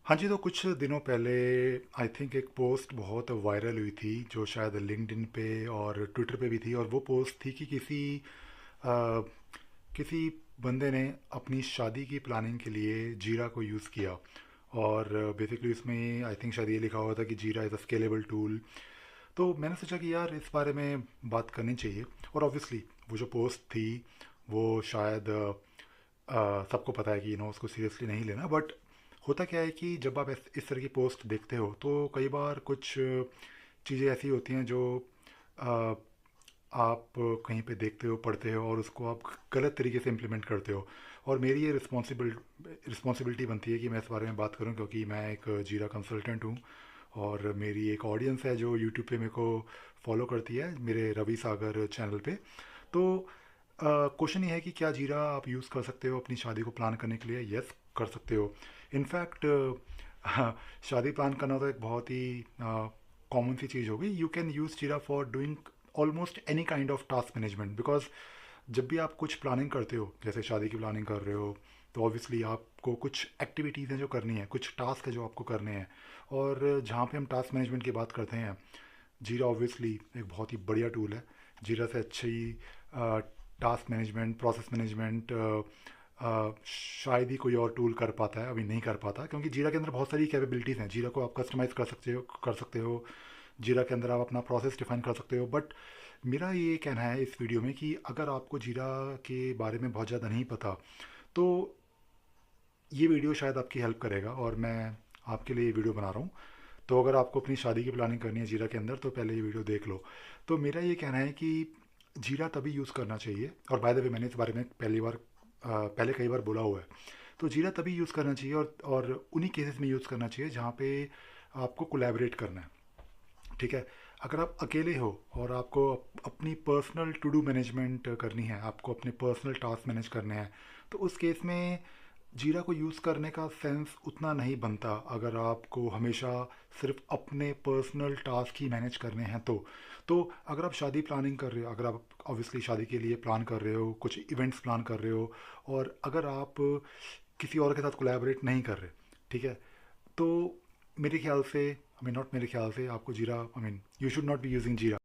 हाँ जी, तो कुछ दिनों पहले आई थिंक एक पोस्ट बहुत वायरल हुई थी जो शायद लिंक्डइन पे और ट्विटर पे भी थी, और वो पोस्ट थी कि अ, किसी बंदे ने अपनी शादी की प्लानिंग के लिए जीरा को यूज़ किया। और बेसिकली उसमें आई थिंक शायद ये लिखा हुआ था कि जीरा इज़ अ स्केलेबल टूल। तो मैंने सोचा कि यार इस बारे में बात करनी चाहिए। और ऑब्वियसली वो जो पोस्ट थी वो शायद सबको पता है कि उसको सीरियसली नहीं लेना, बट होता क्या है कि जब आप इस तरह की पोस्ट देखते हो तो कई बार कुछ चीज़ें ऐसी होती हैं जो अ, आप कहीं पे देखते हो, पढ़ते हो, और उसको आप गलत तरीके से इम्प्लीमेंट करते हो। और मेरी ये रिस्पॉन्सिबिलिटी बनती है कि मैं इस बारे में बात करूं, क्योंकि मैं एक जीरा कंसल्टेंट हूं। और मेरी एक ऑडियंस है जो यूट्यूब पे मेरे को फॉलो करती है, मेरे रवि सागर चैनल पे। तो क्वेश्चन ये है कि क्या जीरा आप यूज़ कर सकते हो अपनी शादी को प्लान करने के लिए? यस, कर सकते हो। इनफैक्ट शादी प्लान करना तो एक बहुत ही कॉमन सी चीज़ हो गई। यू कैन यूज़ जीरा for doing almost any kind of task management, because जब भी आप कुछ प्लानिंग करते हो, जैसे शादी की प्लानिंग कर रहे हो, तो ऑब्वियसली आपको कुछ एक्टिविटीज़ हैं जो करनी है, कुछ टास्क है जो आपको करने हैं। और जहाँ पे हम टास्क मैनेजमेंट की बात करते हैं, जीरा ऑब्वियसली एक बहुत ही बढ़िया टूल है। जीरा से अच्छी टास्क मैनेजमेंट, प्रोसेस मैनेजमेंट शायद ही कोई और टूल कर पाता है, अभी नहीं कर पाता, क्योंकि जीरा के अंदर बहुत सारी कैपेबिलिटीज़ हैं। जीरा को आप कस्टमाइज़ कर सकते हो। जीरा के अंदर आप अपना प्रोसेस डिफाइन कर सकते हो। बट मेरा ये कहना है इस वीडियो में कि अगर आपको जीरा के बारे में बहुत ज़्यादा नहीं पता, तो ये वीडियो शायद आपकी हेल्प करेगा, और मैं आपके लिए ये वीडियो बना रहा हूँ। तो अगर आपको अपनी शादी की प्लानिंग करनी है जीरा के अंदर, तो पहले ये वीडियो देख लो। तो मेरा ये कहना है कि जीरा तभी यूज़ करना चाहिए, और बाय द वे मैंने इस बारे में पहले कई बार बोला हुआ है। तो जीरा तभी यूज़ करना चाहिए, और उन्हीं केसेस में यूज़ करना चाहिए जहाँ पे आपको कोलैबोरेट करना है। ठीक है। अगर आप अकेले हो और आपको अपनी पर्सनल टू डू मैनेजमेंट करनी है, आपको अपने पर्सनल टास्क मैनेज करने हैं, तो उस केस में जीरा को यूज़ करने का सेंस उतना नहीं बनता। अगर आपको हमेशा सिर्फ अपने पर्सनल टास्क ही मैनेज करने हैं तो अगर आप शादी प्लानिंग कर रहे हो, अगर आप ऑब्वियसली शादी के लिए प्लान कर रहे हो, कुछ इवेंट्स प्लान कर रहे हो, और अगर आप किसी और के साथ कोलैबोरेट नहीं कर रहे, ठीक है, तो मेरे ख्याल से, आई मीन नॉट मेरे ख्याल से, आपको जीरा, I mean you should not be using जीरा।